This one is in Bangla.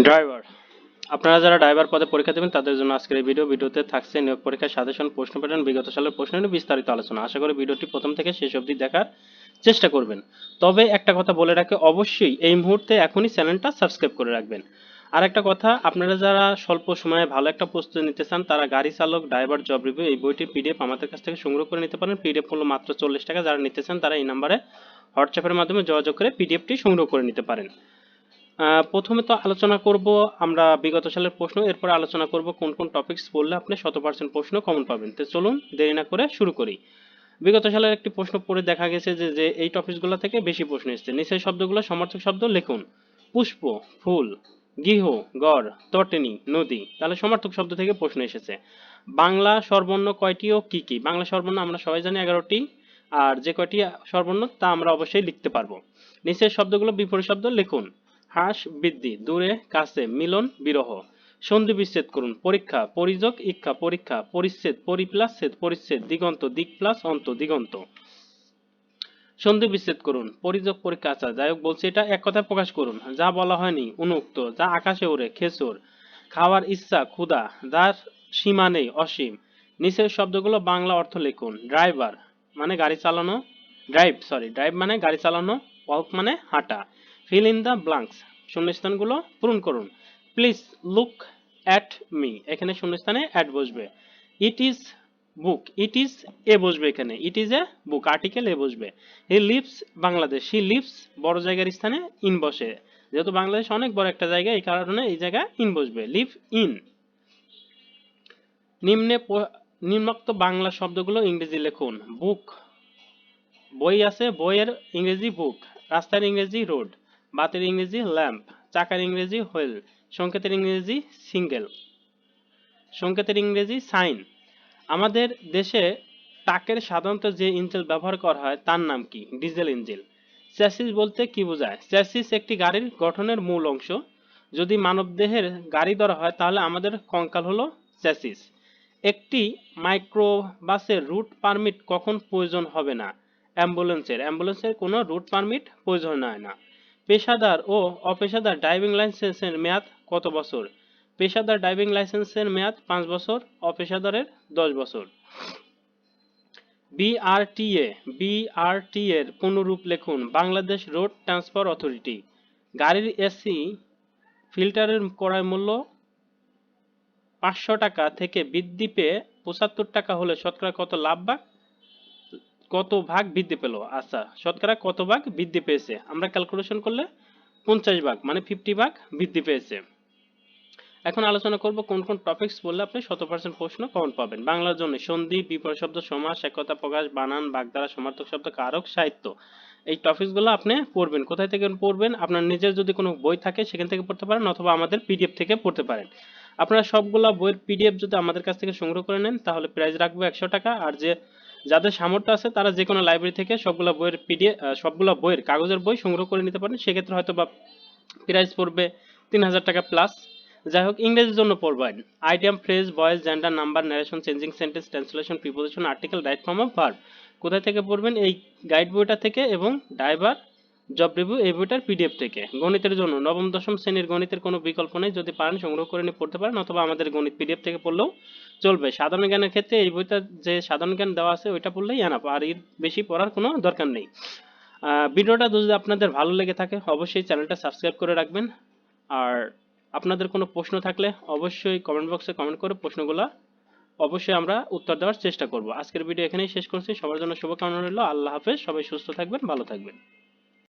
ড্রাইভার, আপনারা যারা ড্রাইভার পদে পরীক্ষা দেবেন তাদের জন্য আজকের এই ভিডিওতে থাকছে নিয়োগ পরীক্ষার সাজেশন, প্রশ্ন প্যাটার্ন, বিগত সালের প্রশ্ন নিয়ে বিস্তারিত আলোচনা। আশা করি ভিডিওটি প্রথম থেকে শেষ অবধি দেখার চেষ্টা করবেন। তবে একটা কথা বলে রাখি, অবশ্যই এই মুহূর্তে এখনই চ্যানেলটা সাবস্ক্রাইব করে রাখবেন। আর একটা কথা, আপনারা যারা স্বল্প সময়ে ভালো একটা প্রস্তুতি নিতে চান তারা গাড়ি চালক ড্রাইভার জব রিভিউ এই বইটির পিডিএফ আমাদের কাছ থেকে সংগ্রহ করে নিতে পারেন। পিডিএফ মূল্য মাত্র 40 টাকা। যারা নিতে চান তারা এই নাম্বারে হোয়াটসঅ্যাপের মাধ্যমে যোগাযোগ করে পিডিএফটি সংগ্রহ করে নিতে পারেন। প্রথমে তো আলোচনা করব আমরা বিগত সালের প্রশ্ন, এরপর আলোচনা করব কোন কোন টপিকস পড়লে আপনি 100% প্রশ্ন কমন পাবেন। তো চলুন দেরি না করে শুরু করি। বিগত সালের একটি প্রশ্ন পড়ে দেখা গেছে যে এই টপিকসগুলো থেকে বেশি প্রশ্ন এসেছে। নিচের শব্দগুলো সমার্থক শব্দ লিখুন। পুষ্প, ফুল, গৃহ, গড়, তটেনী, নদী। তাহলে সমার্থক শব্দ থেকে প্রশ্ন এসেছে। বাংলা স্বরবর্ণ কয়টি ও কি কি? বাংলা স্বরবর্ণ আমরা সবাই জানি 11টি, আর যে কয়টি স্বরবর্ণ তা আমরা অবশ্যই লিখতে পারবো। নিচের শব্দগুলো বিপরীত শব্দ লিখুন। হ্রাস, বৃদ্ধি, দূরে, কাছে, মিলন, বিরহ। সন্ধি বিচ্ছেদ করুন। পরীক্ষা, পরিযোগ, ইচ্ছা, পরীক্ষা, পরিচ্ছেদ, পরি প্লাস ছেদ, পরিচ্ছেদ, দিগন্ত, দিক প্লাস অন্ত, দিগন্ত। সন্ধি বিচ্ছেদ করুন। পরিযোগ, পরীক্ষা। আচ্ছা যাই হোক, বলছি এটা এক কথায় প্রকাশ করুন। যা বলা হয়নি অনুক্ত, যা আকাশে ওড়ে খেচর, খাওয়ার ইচ্ছা ক্ষুধা, যার সীমা নেই অসীম। নিচের শব্দগুলো বাংলা অর্থ লিখুন। ড্রাইভার মানে গাড়ি চালানো, ড্রাইভ মানে গাড়ি চালানো, ওয়াক মানে হাঁটা। ফিল ইন দ্য ব্ল্যাঙ্কস, শূন্যস্থানগুলো পূরণ করুন। প্লিজ লুক অ্যাট মি, এখানে শূন্যস্থানে অ্যাট বসবে। It is book, it is a বসবে, এখানে it is a book, article a বসবে। He lives Bangladesh, he lives বড় জায়গার স্থানে ইন বসে, যেহেতু বাংলাদেশ অনেক বড় একটা জায়গা এই কারণে এই জায়গায় ইন বসবে, লিভ ইন। নিম্নোক্ত বাংলা শব্দগুলো ইংরেজি লিখুন। বুক বই আছে, বইয়ের ইংরেজি বুক। রাস্তার ইংরেজি রোড, বাতের ইংরেজি ল্যাম্প, চাকার ইংরেজি হুইল, সংকেতের ইংরেজি সিঙ্গেল, সংকেতের ইংরেজি সাইন। আমাদের দেশে ট্রাকের সাধারণত যে ইঞ্জিন ব্যবহার করা হয় তার নাম কি? Diesel engine. চ্যাসিস বলতে কি বোঝায়? চ্যাসিস একটি গাড়ির গঠনের মূল অংশ। যদি মানবদেহের গাড়ি ধরা হয় তাহলে আমাদের কঙ্কাল হলো চ্যাসিস। একটি মাইক্রোবাসের রুট পারমিট কখন প্রয়োজন হবে না? অ্যাম্বুলেন্সের কোনো রুট পারমিট প্রয়োজন হয় না। পেশাদার ও অপেশাদার ড্রাইভিং লাইসেন্সের মেয়াদ কত বছর? পেশাদার ড্রাইভিং লাইসেন্সের মেয়াদ 5 বছর, অপেশাদারের 10 বছর। বিআরটি এর পূর্ণরূপ লিখুন। Bangladesh road transport authority. গাড়ির এসি ফিল্টারের ক্রয় মূল্য 500 টাকা থেকে বৃদ্ধি পেয়ে 75 টাকা হলে শতকরা কত ভাগ বৃদ্ধি পেল? আচ্ছা, শতকরা কত ভাগ বৃদ্ধি পেয়েছে আমরা ক্যালকুলেশন করলে 50 ভাগ মানে 50 ভাগ বৃদ্ধি পেয়েছে। এখন আলোচনা করব কোন কোন টপিকস পড়লে আপনি 100% প্রশ্ন কমন পাবেন। বাংলার জন্য সন্ধি, বিপরীত শব্দ, সমাস, একতা প্রকাশ, বানান, বাগধারা, সমার্থক শব্দ, কারক, সাহিত্য। এই টপিকসগুলো আপনি পড়বেন। কোথায় থেকে পড়বেন? আপনার নিজের যদি কোনো বই থাকে সেখান থেকে পড়তে পারেন, অথবা আমাদের পিডিএফ থেকে পড়তে পারেন। আপনারা সবগুলা বইয়ের পিডিএফ যদি আমাদের কাছ থেকে সংগ্রহ করে নেন তাহলে প্রাইস রাখবো 100 টাকা। আর যাদের সামর্থ্য আছে তারা যে কোনো লাইব্রেরি থেকে সবগুলা বইয়ের পিডিএফ, সবগুলা বইয়ের কাগজের বই সংগ্রহ করে নিতে পারেন। সেক্ষেত্রে হয়তো বা প্রাইস পড়বে 3000 টাকা প্লাস। যাই হোক, ইংরেজির জন্য পড়বেন idiom, phrase, voice, gender, number, narration, changing sentence, translation, preposition, article, right form of verb. কোথায় থেকে পড়বেন? এই গাইড বইটা থেকে এবং ড্রাইভার জব রিভিউ এই বইটার পিডিএফ থেকে। গণিতের জন্য নবম দশম শ্রেণীর গণিতের কোনো বিকল্প নেই, যদি পারেন সংগ্রহ করে নিয়ে পড়তে পারেন, অথবা আমাদের গণিত পিডিএফ থেকে পড়লেও চলবে। সাধারণ জ্ঞানের ক্ষেত্রে এই বইটা যে সাধারণ জ্ঞান দেওয়া আছে ওইটা পড়লেই এনাফ, আর এর বেশি পড়ার কোনো দরকার নেই। ভিডিওটা যদি আপনাদের ভালো লেগে থাকে অবশ্যই চ্যানেলটা সাবস্ক্রাইব করে রাখবেন। আর আপনাদের কোনো প্রশ্ন থাকলে অবশ্যই কমেন্ট বক্সে কমেন্ট করে প্রশ্নগুলো অবশ্যই আমরা উত্তর দেওয়ার চেষ্টা করব। আজকের ভিডিও এখানেই শেষ করছি। সবার জন্য শুভকামনা রইল। আল্লাহ হাফেজ। সবাই সুস্থ থাকবেন, ভালো থাকবেন।